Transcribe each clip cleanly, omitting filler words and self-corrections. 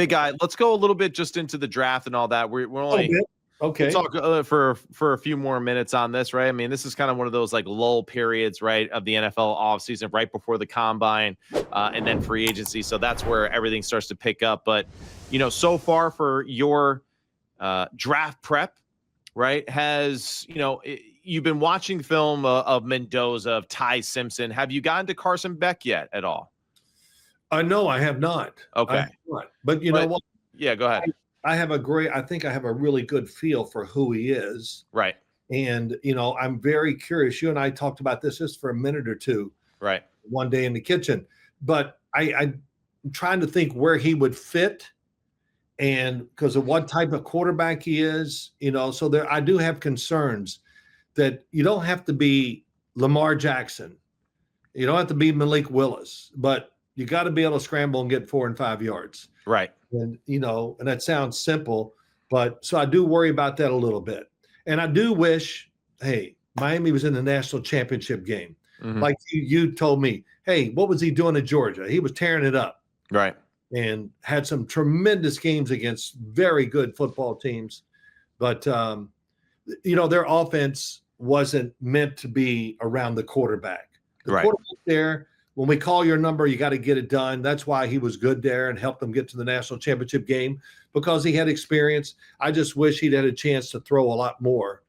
Big guy. Let's go a little bit just into the draft and all that. We're only okay. We'll talk for a few more minutes on this, right? I mean, this is kind of one of those like lull periods, right, of the NFL offseason, right before the combine and then free agency. So that's where everything starts to pick up. But so far for your draft prep, right, you've been watching film of Mendoza, of Ty Simpson. Have you gotten to Carson Beck yet at all? No, I have not. Okay. But you know what? Yeah, go ahead. I think I have a really good feel for who he is. Right. And, I'm very curious. You and I talked about this just for a minute or two. Right. One day in the kitchen. But I'm trying to think where he would fit and because of what type of quarterback he is, so I do have concerns that you don't have to be Lamar Jackson. You don't have to be Malik Willis, but you got to be able to scramble and get 4 and 5 yards. Right. And, and that sounds simple, but so I do worry about that a little bit. And I do wish, hey, Miami was in the national championship game. Mm-hmm. Like you told me, hey, what was he doing in Georgia? He was tearing it up. Right. And had some tremendous games against very good football teams. But, their offense wasn't meant to be around the quarterback. The quarterback there, when we call your number, you got to get it done. That's why he was good there and helped them get to the national championship game because he had experience. I just wish he'd had a chance to throw a lot more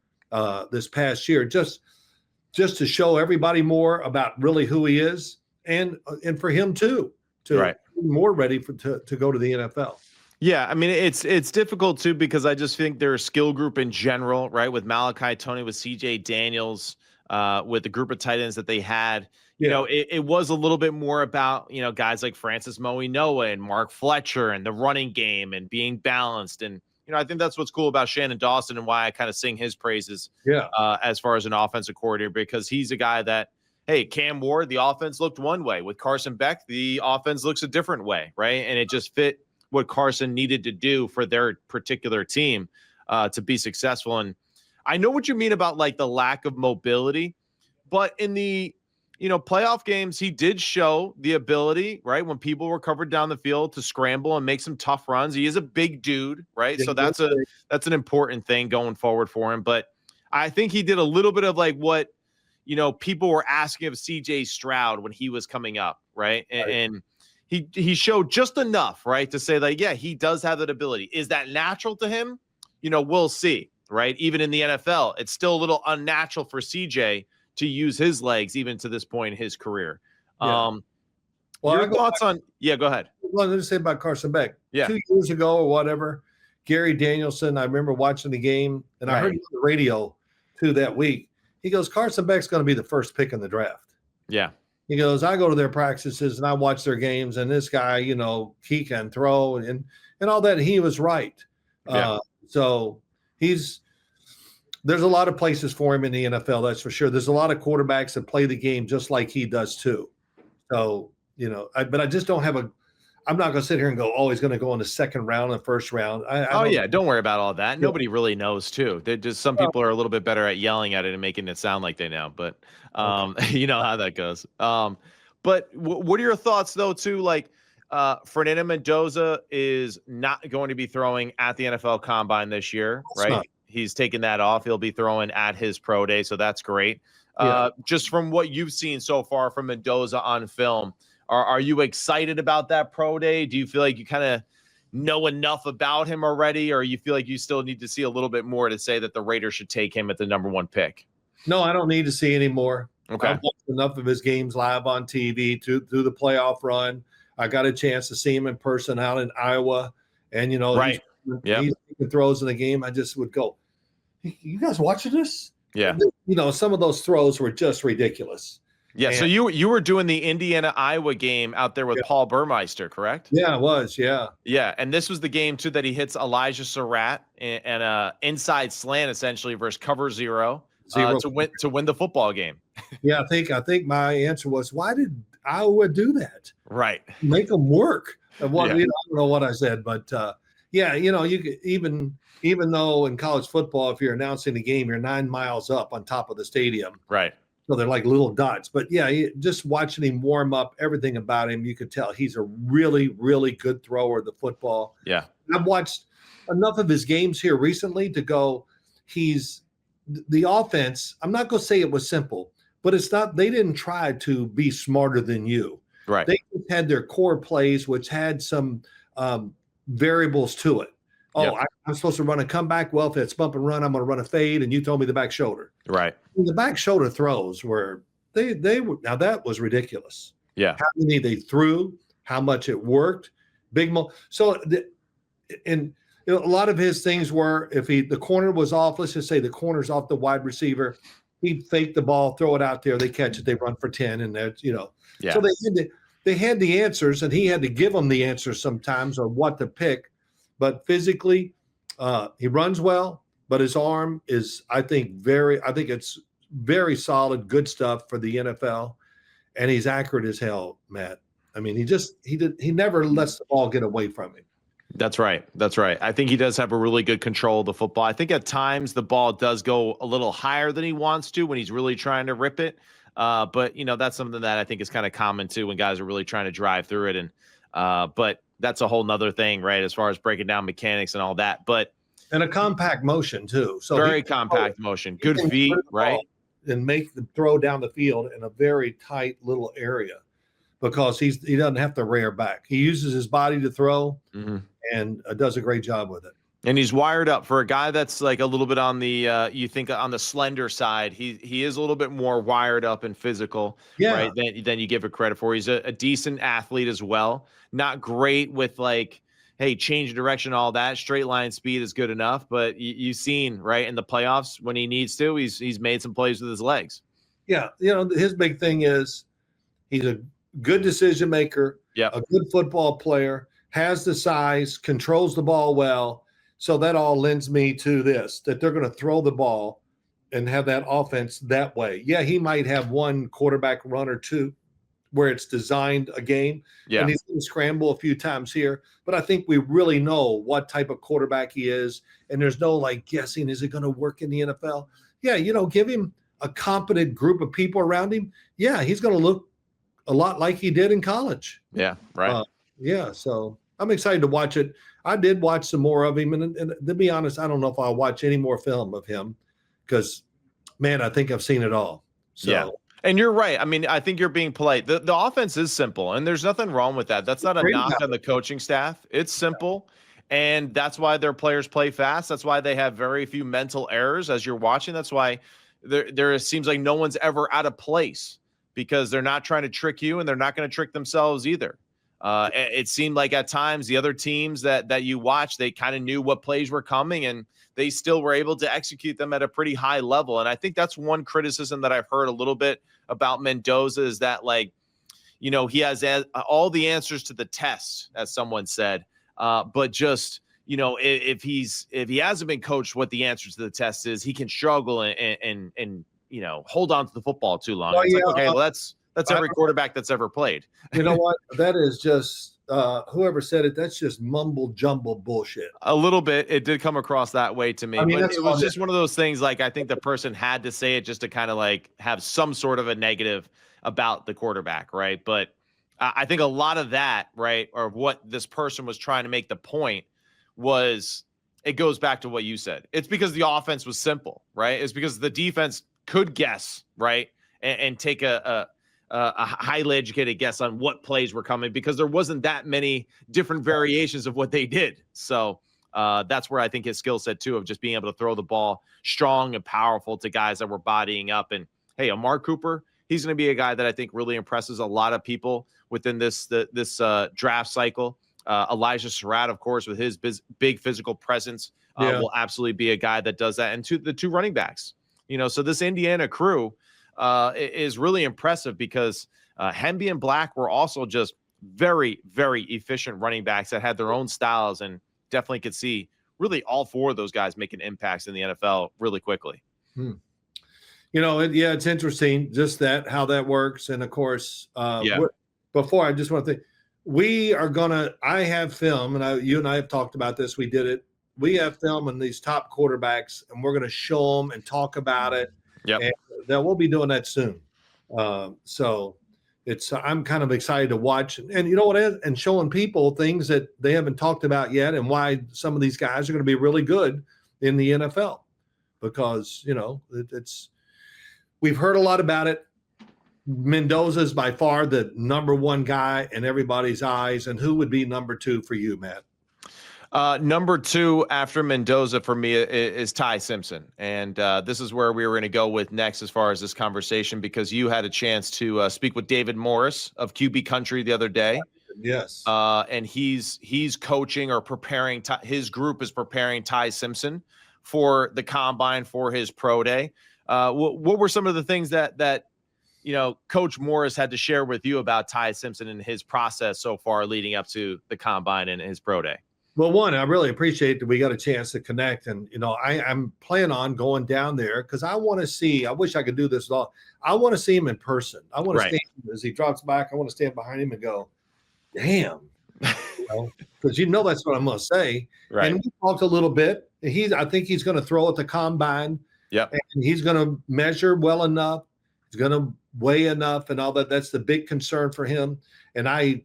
this past year, just to show everybody more about really who he is and for him too, to be more ready to go to the NFL. Yeah, I mean, it's difficult too because I just think their skill group in general, right, with Malachi Tony, with CJ Daniels, with the group of tight ends that they had, it was a little bit more about, guys like Francis Moinoa and Mark Fletcher and the running game and being balanced. And, I think that's what's cool about Shannon Dawson and why I kind of sing his praises as far as an offensive coordinator, because he's a guy that, hey, Cam Ward, the offense looked one way. With Carson Beck, the offense looks a different way, right? And it just fit what Carson needed to do for their particular team to be successful. And I know what you mean about like the lack of mobility, but in the playoff games, he did show the ability, right, when people were covered down the field to scramble and make some tough runs. He is a big dude, right? So that's an important thing going forward for him. But I think he did a little bit of like what people were asking of CJ Stroud when he was coming up, right? And he showed just enough, right, to say like, yeah, he does have that ability. Is that natural to him? We'll see, right? Even in the NFL, it's still a little unnatural for CJ to use his legs even to this point in his career. Yeah. Your thoughts on – yeah, go ahead. Well, let me say about Carson Beck. Yeah. 2 years ago or whatever, Gary Danielson, I remember watching the game, and I heard him on the radio too that week. He goes, Carson Beck's going to be the first pick in the draft. Yeah. He goes, I go to their practices and I watch their games, and this guy, he can throw and all that. And he was right. Yeah. So there's a lot of places for him in the NFL, that's for sure. There's a lot of quarterbacks that play the game just like he does too. So, but I just don't have I'm not going to sit here and go, oh, he's going to go in the second round and first round. Don't worry about all that. Nobody really knows too. Some people are a little bit better at yelling at it and making it sound like they know, but you know how that goes. But what are your thoughts though too? Like Fernando Mendoza is not going to be throwing at the NFL Combine this year, right? He's taking that off. He'll be throwing at his pro day, so that's great. Just from what you've seen so far from Mendoza on film, are you excited about that pro day? Do you feel like you kind of know enough about him already, or you feel like you still need to see a little bit more to say that the Raiders should take him at the number 1 pick? No, I don't need to see any more. Okay. I've watched enough of his games live on TV through the playoff run. I got a chance to see him in person out in Iowa, and he's making throws in the game. I just would go, you guys watching this? Yeah. Some of those throws were just ridiculous. Yeah. And so you were doing the Indiana-Iowa game out there with Paul Burmeister, correct? Yeah, it was. Yeah. Yeah. And this was the game too that he hits Elijah Surratt and a inside slant essentially versus cover zero. To win the football game. Yeah, I think my answer was, why did Iowa do that? Right. Make them work. I don't know what I said, but you could, even though in college football, if you're announcing the game, you're 9 miles up on top of the stadium. Right. So they're like little dots. But yeah, just watching him warm up, everything about him, you could tell he's a really, really good thrower of the football. Yeah. I've watched enough of his games here recently to go, he's the offense. I'm not going to say it was simple, but it's not, they didn't try to be smarter than you. Right. They had their core plays, which had some variables to it. Oh, Yep. I'm supposed to run a comeback. Well, if it's bump and run, I'm going to run a fade. And you told me the back shoulder. Right. The back shoulder throws were they were, now that was ridiculous. Yeah. How many they threw, how much it worked. And a lot of his things were, if the corner was off, let's just say the corner's off the wide receiver, he'd fake the ball, throw it out there, they catch it, they run for 10, and that's, Yeah. So they had the answers, and he had to give them the answers sometimes on what to pick. But physically, he runs well, but his arm is, I think it's very solid, good stuff for the NFL, and he's accurate as hell, Matt. I mean, he never lets the ball get away from him. That's right. That's right. I think he does have a really good control of the football. I think at times the ball does go a little higher than he wants to when he's really trying to rip it. But that's something that I think is kind of common too when guys are really trying to drive through it. And but that's a whole nother thing, right? As far as breaking down mechanics and all that. But and a compact motion too. So very compact motion, good feet, right? And make the throw down the field in a very tight little area because he doesn't have to rear back. He uses his body to throw and does a great job with it. And he's wired up for a guy that's like a little bit on the you think on the slender side. He is a little bit more wired up and physical, right? Than you give it credit for. He's a decent athlete as well. Not great with like, hey, change direction, all that. Straight line speed is good enough, but you've seen right in the playoffs when he needs to, he's made some plays with his legs. Yeah, his big thing is he's a good decision maker, a good football player, has the size, controls the ball well. So that all lends me to this, that they're going to throw the ball and have that offense that way. Yeah, he might have one quarterback run or two where it's designed a game. Yeah. And he's going to scramble a few times here. But I think we really know what type of quarterback he is. And there's no like guessing, is it going to work in the NFL? Yeah, give him a competent group of people around him. Yeah, he's going to look a lot like he did in college. Yeah, right. So I'm excited to watch it. I did watch some more of him. And to be honest, I don't know if I'll watch any more film of him because, man, I think I've seen it all. So. Yeah. And you're right. I mean, I think you're being polite. The offense is simple, and there's nothing wrong with that. That's not a knock on the coaching staff. It's simple, and that's why their players play fast. That's why they have very few mental errors as you're watching. That's why there seems like no one's ever out of place because they're not trying to trick you, and they're not going to trick themselves either. It seemed like at times the other teams that you watch, they kind of knew what plays were coming, and they still were able to execute them at a pretty high level. And I think that's one criticism that I've heard a little bit about Mendoza is that, like, he has all the answers to the test, as someone said, but just, if he hasn't been coached what the answer to the test is, he can struggle and hold on to the football too long. It's like, okay, well, that's every quarterback that's ever played. You know what? That is just whoever said it. That's just mumble jumble bullshit. A little bit. It did come across that way to me. I mean, but it was just one of those things. Like, I think the person had to say it just to kind of like have some sort of a negative about the quarterback, right? But I think a lot of that, right, or what this person was trying to make the point was, it goes back to what you said. It's because the offense was simple, right? It's because the defense could guess, right, and take a highly educated guess on what plays were coming because there wasn't that many different variations of what they did. So that's where I think his skill set too, of just being able to throw the ball strong and powerful to guys that were bodying up. And hey, Amari Cooper, he's going to be a guy that I think really impresses a lot of people within this draft cycle. Elijah Surratt, of course, with his big physical presence, will absolutely be a guy that does that. And the two running backs, so this Indiana crew is really impressive because Hemby and Black were also just very, very efficient running backs that had their own styles, and definitely could see really all four of those guys making impacts in the NFL really quickly. It's interesting just how that works. And of course, before I just want to think, I have film, and you and I have talked about this. We did it. We have film on these top quarterbacks, and we're going to show them and talk about it. Yep. And we'll be doing that soon. So I'm kind of excited to watch, and you know what, and showing people things that they haven't talked about yet, and why some of these guys are going to be really good in the NFL, because we've heard a lot about it. Mendoza is by far the number one guy in everybody's eyes, and who would be number two for you, Matt? Number two after Mendoza for me is Ty Simpson. And this is where we were going to go with next as far as this conversation, because you had a chance to speak with David Morris of QB Country the other day. Yes. And he's coaching or preparing. His group is preparing Ty Simpson for the combine, for his pro day. What were some of the things that Coach Morris had to share with you about Ty Simpson and his process so far leading up to the combine and his pro day? Well, one, I really appreciate that we got a chance to connect, and I'm planning on going down there because I want to see. I wish I could do this all. I want to see him in person. I want to stand as he drops back. I want to stand behind him and go, "Damn," because that's what I'm going to say. Right. And we talked a little bit. I think he's going to throw at the combine. Yeah. And he's going to measure well enough. He's going to weigh enough, and all that. That's the big concern for him. And I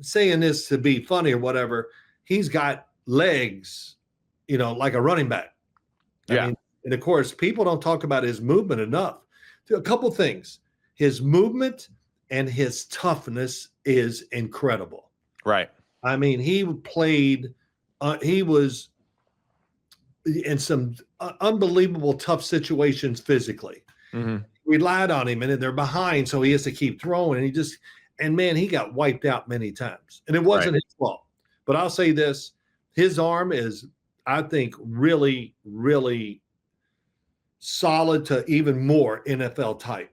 saying this to be funny or whatever. He's got legs, like a running back. Yeah. I mean, and of course, people don't talk about his movement enough. A couple things. His movement and his toughness is incredible. Right. I mean, he played, he was in some unbelievable tough situations physically. Mm-hmm. We relied on him, and they're behind, so he has to keep throwing. And man, he got wiped out many times. And it wasn't his fault. But I'll say this, his arm is, I think, really, really solid to even more NFL type.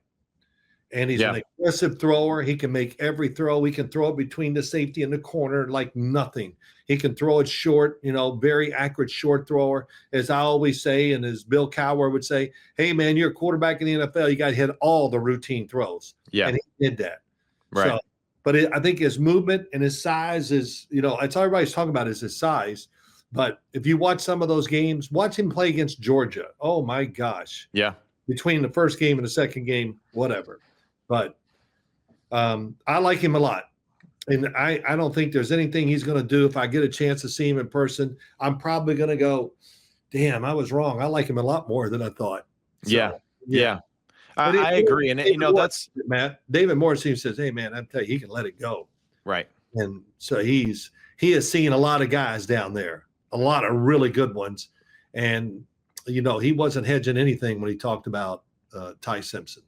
And he's an aggressive thrower. He can make every throw. He can throw it between the safety and the corner like nothing. He can throw it short, very accurate short thrower. As I always say, and as Bill Cowher would say, hey, man, you're a quarterback in the NFL. You got to hit all the routine throws. Yeah. And he did that. Right. So, but I think his movement and his size is, it's all everybody's talking about is his size. But if you watch some of those games, watch him play against Georgia. Oh, my gosh. Yeah. Between the first game and the second game, whatever. But I like him a lot. And I don't think there's anything he's going to do. If I get a chance to see him in person, I'm probably going to go, damn, I was wrong. I like him a lot more than I thought. So, yeah. I agree. And, that's Matt. David Morris says, hey, man, I tell you, he can let it go. Right. And so he has seen a lot of guys down there, a lot of really good ones. And, he wasn't hedging anything when he talked about Ty Simpson.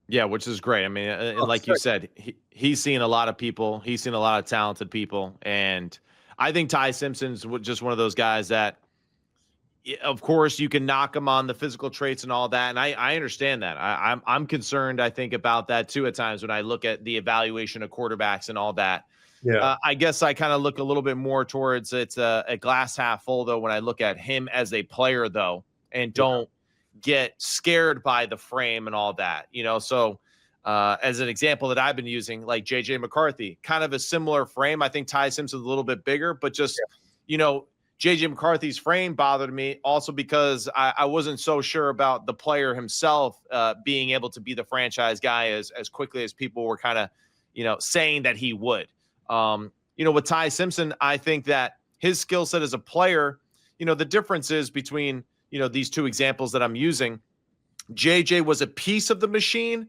Yeah, which is great. I mean, like you said, he's seen a lot of people. He's seen a lot of talented people. And I think Ty Simpson's just one of those guys that, of course, you can knock him on the physical traits and all that. And I understand that. I'm concerned, I think, about that, too, at times when I look at the evaluation of quarterbacks and all that. Yeah. I guess I kind of look a little bit more towards it's a glass half full, though, when I look at him as a player, though, and don't get scared by the frame and all that, so as an example that I've been using, like JJ McCarthy, kind of a similar frame. I think Ty Simpson's a little bit bigger, but just JJ McCarthy's frame bothered me also because I wasn't so sure about the player himself being able to be the franchise guy as quickly as people were kind of saying that he would. With Ty Simpson, I think that his skill set as a player, the difference is between these two examples that I'm using. JJ was a piece of the machine.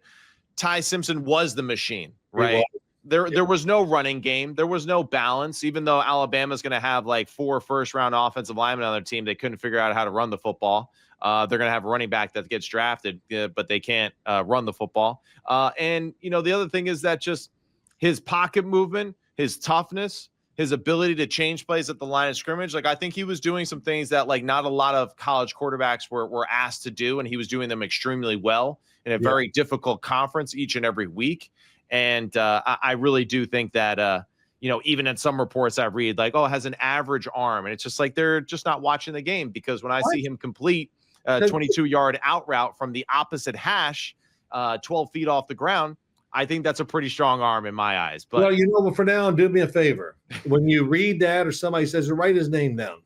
Ty Simpson was the machine, right? There was no running game. There was no balance, even though Alabama's going to have like 4 first-round offensive linemen on their team. They couldn't figure out how to run the football. They're going to have a running back that gets drafted, but they can't run the football. And, the other thing is that just his pocket movement, his toughness, his ability to change plays at the line of scrimmage. Like, I think he was doing some things that like not a lot of college quarterbacks were asked to do, and he was doing them extremely well in a very difficult conference each and every week. And I really do think that, even in some reports I read, like, has an average arm. And it's just like they're just not watching the game, because when I see him complete a 22-yard out route from the opposite hash, 12 feet off the ground, I think that's a pretty strong arm in my eyes. But for now, do me a favor. When you read that or somebody says, write his name down.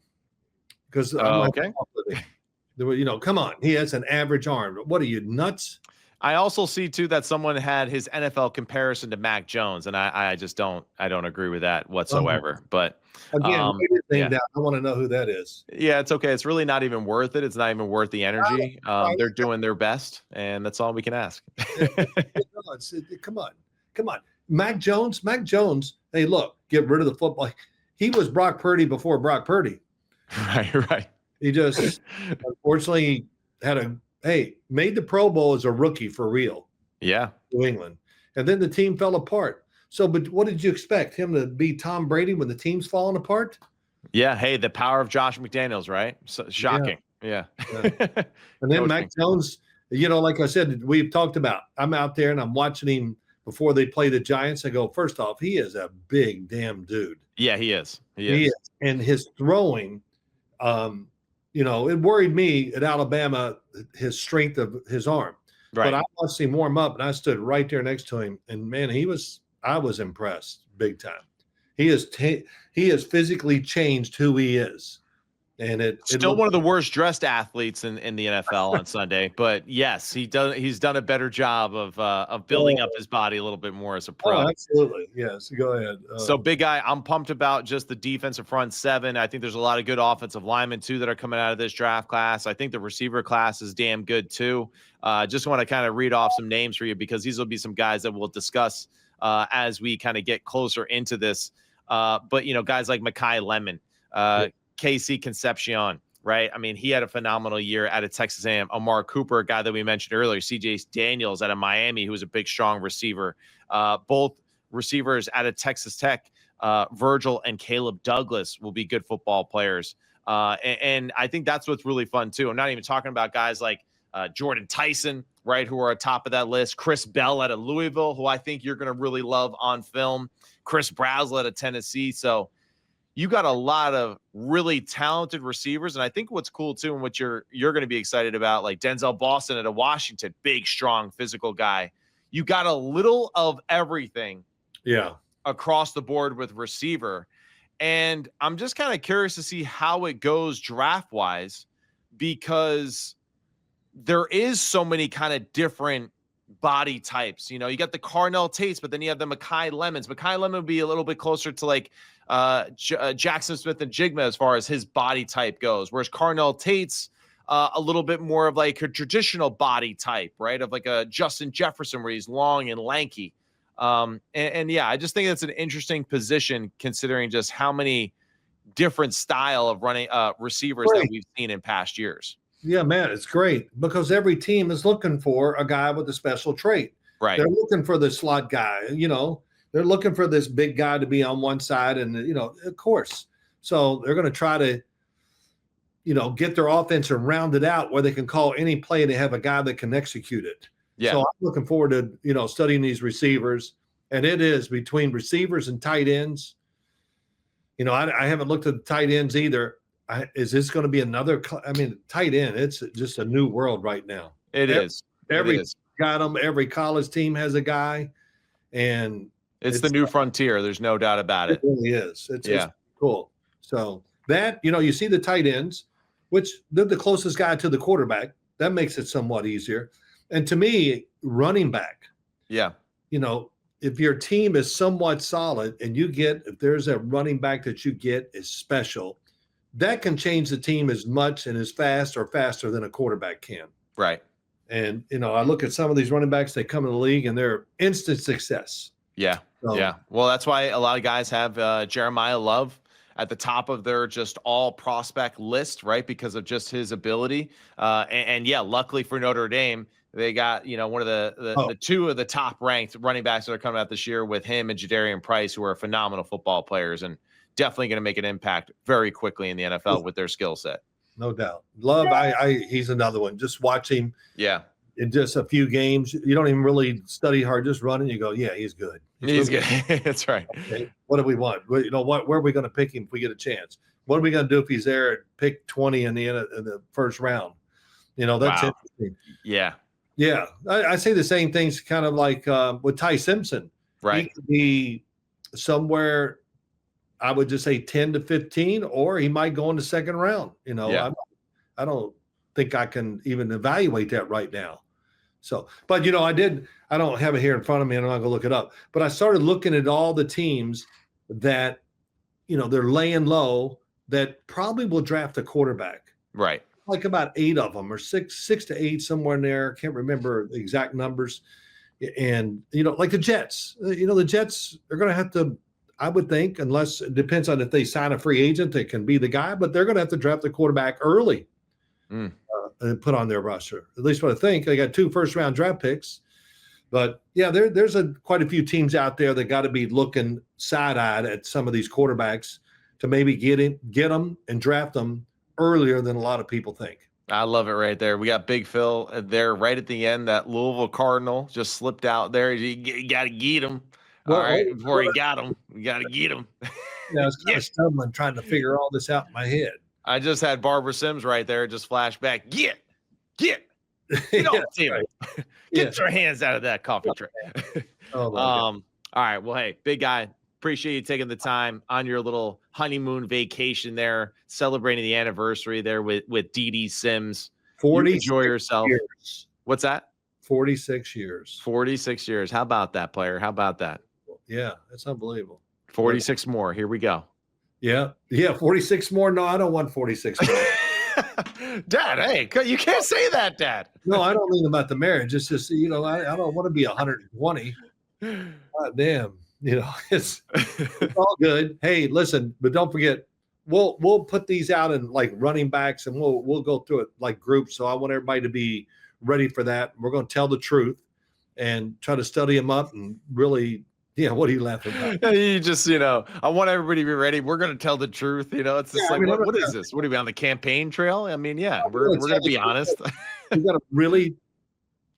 Because okay. Come on. He has an average arm. What are you, nuts? I also see too that someone had his NFL comparison to Mac Jones, and I just don't agree with that whatsoever. But Again, write his name yeah, down. I want to know who that is. yeah, it's okay. It's really not even worth it. It's not even worth the energy. Right. They're doing their best, and that's all we can ask. Come on, come on. Mac Jones. Hey, look, get rid of the football. He was Brock Purdy before Brock Purdy. Right. He just unfortunately made the Pro Bowl as a rookie for real. Yeah. New England. And then the team fell apart. So, but what did you expect? Him to be Tom Brady when the team's falling apart? Yeah. Hey, the power of Josh McDaniels, right? So, shocking. Yeah. And then Mac Jones, like I said, we've talked about, I'm out there and I'm watching him before they play the Giants. I go, first off, he is a big damn dude. Yeah, he is. He is. And his throwing, it worried me at Alabama, his strength of his arm. Right. But I watched him warm up and I stood right there next to him. And man, I was impressed big time. He has physically changed who he is. And still one of the worst dressed athletes in the NFL on Sunday, but yes, he's done a better job of building up his body a little bit more as a pro. Oh, absolutely. Yes. Go ahead. So big guy, I'm pumped about just the defensive front seven. I think there's a lot of good offensive linemen too that are coming out of this draft class. I think the receiver class is damn good too. Just want to kind of read off some names for you because these will be some guys that we'll discuss as we kind of get closer into this. But guys like Mekhi Lemon, KC Concepcion, right? I mean, he had a phenomenal year out of Texas A&M. Amari Cooper, a guy that we mentioned earlier, CJ Daniels out of Miami, who was a big, strong receiver. Both receivers out of Texas Tech, Virgil and Caleb Douglas will be good football players. And I think that's what's really fun, too. I'm not even talking about guys like Jordan Tyson, right, who are on top of that list. Chris Bell out of Louisville, who I think you're going to really love on film. Chris Braslett out of Tennessee. So you got a lot of really talented receivers. And I think what's cool too, and what you're going to be excited about, like Denzel Boston out of Washington, big, strong, physical guy. You got a little of everything across the board with receiver. And I'm just kind of curious to see how it goes draft wise, because there is so many kind of different body types. You got the Carnell Tates, but then you have the Mekhi Lemons. Mekhi Lemon would be a little bit closer to like Jackson Smith and Jigma as far as his body type goes, whereas Carnell Tate's a little bit more of like a traditional body type, right? Of like a Justin Jefferson where he's long and lanky. And yeah, I just think that's an interesting position considering just how many different style of running receivers that we've seen in past years. Yeah, man, it's great because every team is looking for a guy with a special trait. Right. They're looking for the slot guy, they're looking for this big guy to be on one side and, of course. So they're going to try to, get their offense and round it out where they can call any play and they have a guy that can execute it. Yeah. So I'm looking forward to, studying these receivers, and it is between receivers and tight ends. I haven't looked at the tight ends either. Is this going to be another? Tight end. It's just a new world right now. Every got them. Every college team has a guy, and it's the new frontier. There's no doubt about it. It really is. It's cool. So that you see the tight ends, which they're the closest guy to the quarterback. That makes it somewhat easier. And to me, running back. Yeah. If your team is somewhat solid, and if there's a running back that you get is special, that can change the team as much and as fast or faster than a quarterback can. Right. And, I look at some of these running backs, they come in the league and they're instant success. Yeah. So, yeah. Well, that's why a lot of guys have Jeremiah Love at the top of their just all prospect list, right? Because of just his ability. And yeah, luckily for Notre Dame, they got, one of the two of the top ranked running backs that are coming out this year with him and Jadarian Price, who are phenomenal football players and definitely going to make an impact very quickly in the NFL with their skill set. No doubt. Love, he's another one. Just watch him. Yeah. In just a few games, you don't even really study hard, just running. You go, yeah, he's good. He's good. That's right. Okay. What do we want? Where are we going to pick him if we get a chance? What are we going to do if he's there at pick 20 in the first round? That's interesting. Yeah. Yeah. I say the same things kind of like with Ty Simpson. Right. He could be somewhere, I would just say 10 to 15, or he might go in the second round. I don't think I can even evaluate that right now. So, but I don't have it here in front of me and I'm not gonna look it up, but I started looking at all the teams that, they're laying low that probably will draft a quarterback. Right. Like about 8 of them or six to 8, somewhere in there. Can't remember the exact numbers. And, like the Jets, the Jets are going to have to, I would think, unless it depends on if they sign a free agent that can be the guy, but they're going to have to draft a quarterback early and put on their roster. At least what I think. They got 2 first-round draft picks. But, yeah, there's quite a few teams out there that got to be looking side-eyed at some of these quarterbacks to maybe get them and draft them earlier than a lot of people think. I love it right there. We got Big Phil there right at the end. That Louisville Cardinal just slipped out there. You got to get him. All right, before he got him, we got to get him. Yeah, I was kind of stumbling trying to figure all this out in my head. I just had Barbara Sims right there. Just flashback. Get your hands out of that coffee tray. All right. Well, hey, big guy. Appreciate you taking the time on your little honeymoon vacation there, celebrating the anniversary there with Dee Sims. 40. Enjoy yourself. Years. What's that? 46 years. 46 years. How about that, player? How about that? Yeah, that's unbelievable. 46 more. Here we go. Yeah. 46 more. No, I don't want 46 more. Dad, hey, you can't say that, Dad. No, I don't mean about the marriage. It's just, I don't want to be 120. God damn. It's all good. Hey, listen, but don't forget, we'll put these out in like running backs and we'll go through it like groups. So I want everybody to be ready for that. We're going to tell the truth and try to study them up and really, what are you laughing about? You just, I want everybody to be ready. We're going to tell the truth. It's just what is this? What are we on the campaign trail? I mean, yeah, we're going to be honest. We got to really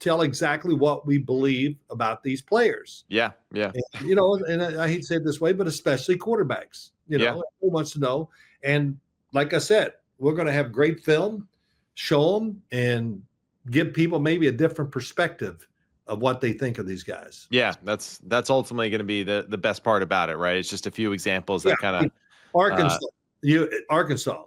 tell exactly what we believe about these players. Yeah. And, and I hate to say it this way, but especially quarterbacks, who wants to know. And like I said, we're going to have great film, show them and give people maybe a different perspective of what they think of these guys. Yeah. That's ultimately going to be the best part about it, right? It's just a few examples that kind of Arkansas.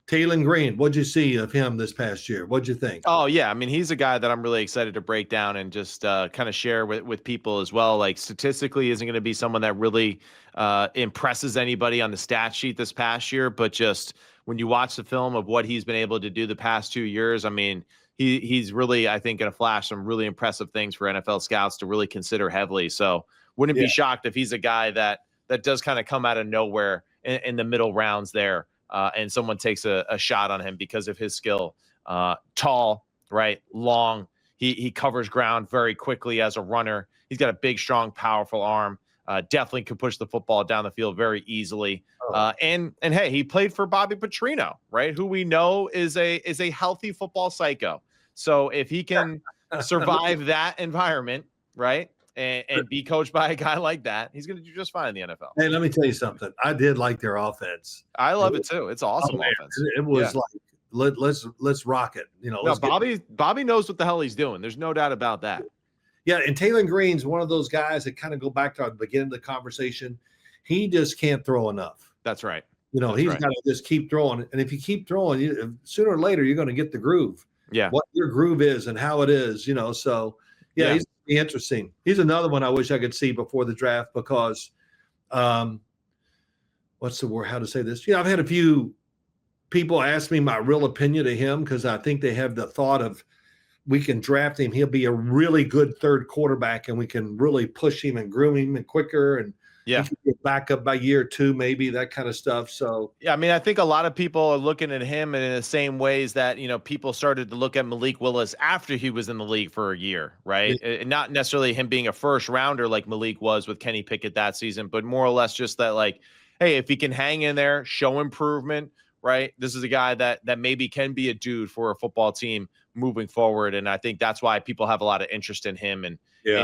Tayen Green, what'd you see of him this past year? What'd you think? Oh, yeah. I mean, he's a guy that I'm really excited to break down and just kind of share with people as well. Like, statistically isn't going to be someone that really impresses anybody on the stat sheet this past year, but just when you watch the film of what he's been able to do the past 2 years, I mean, he's really, I think, going to flash some really impressive things for NFL scouts to really consider heavily. So wouldn't be shocked if he's a guy that does kind of come out of nowhere in the middle rounds there. And someone takes a shot on him because of his skill. Tall, right? Long. He covers ground very quickly as a runner. He's got a big, strong, powerful arm. Definitely could push the football down the field very easily. And hey, he played for Bobby Petrino, right? Who we know is a healthy football psycho. So if he can survive that environment, right? And be coached by a guy like that, he's going to do just fine in the NFL. Hey, let me tell you something. I did like their offense. I love it too. It's awesome offense. It was like let's rock it. Bobby knows what the hell he's doing. There's no doubt about that. Yeah, and Tayen Green's one of those guys that kind of go back to the beginning of the conversation. He just can't throw enough. That's right. He's got to just keep throwing. And if you keep throwing, sooner or later you're going to get the groove. Yeah, what your groove is and how it is. So yeah. He's interesting. He's another one I wish I could see before the draft because, what's the word? How to say this? I've had a few people ask me my real opinion of him because I think they have the thought of we can draft him. He'll be a really good third quarterback and we can really push him and groom him and quicker and he can get back up by year 2, maybe that kind of stuff. So yeah, I mean, I think a lot of people are looking at him in the same ways that people started to look at Malik Willis after he was in the league for a year, right? Yeah. Not necessarily him being a first rounder like Malik was with Kenny Pickett that season, but more or less just that, like, hey, if he can hang in there, show improvement, right? This is a guy that maybe can be a dude for a football team moving forward, and I think that's why people have a lot of interest in him and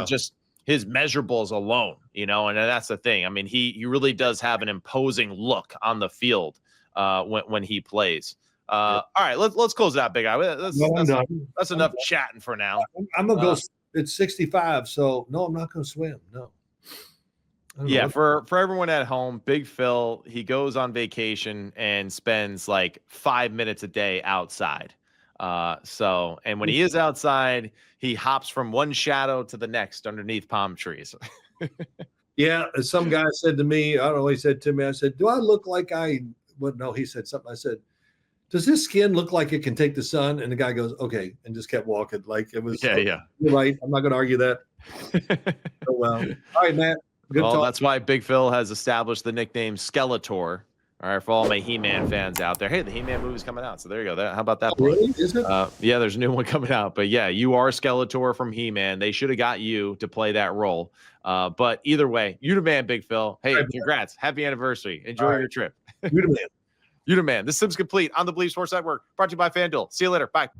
just his measurables alone, and that's the thing. I mean, he really does have an imposing look on the field when he plays. All right, let's close it out, big guy. That's enough chatting for now. I'm gonna go. It's 65, so no, I'm not gonna swim. No. Yeah, for everyone at home, Big Phil, he goes on vacation and spends like 5 minutes a day outside. And when he is outside, he hops from one shadow to the next underneath palm trees. Yeah, some guy said to me, I don't know, he said to me, I said, do I look like well, no, he said something. I said, does this skin look like it can take the sun? And the guy goes, okay, and just kept walking. Like it was, Yeah. You're right. I'm not going to argue that. Oh, well. All right, Matt. Good talk. That's why Big Phil has established the nickname Skeletor. All right, for all my He-Man fans out there. Hey, the He-Man movie's coming out, so there you go. How about that? Really? Is it? Yeah, there's a new one coming out. But yeah, you are Skeletor from He-Man. They should have got you to play that role. But either way, you the man, Big Phil. Hey, congrats. Happy anniversary. Enjoy your trip. You the man. You the man. This Sim's complete on the Believe Sports Network. Brought to you by FanDuel. See you later. Bye.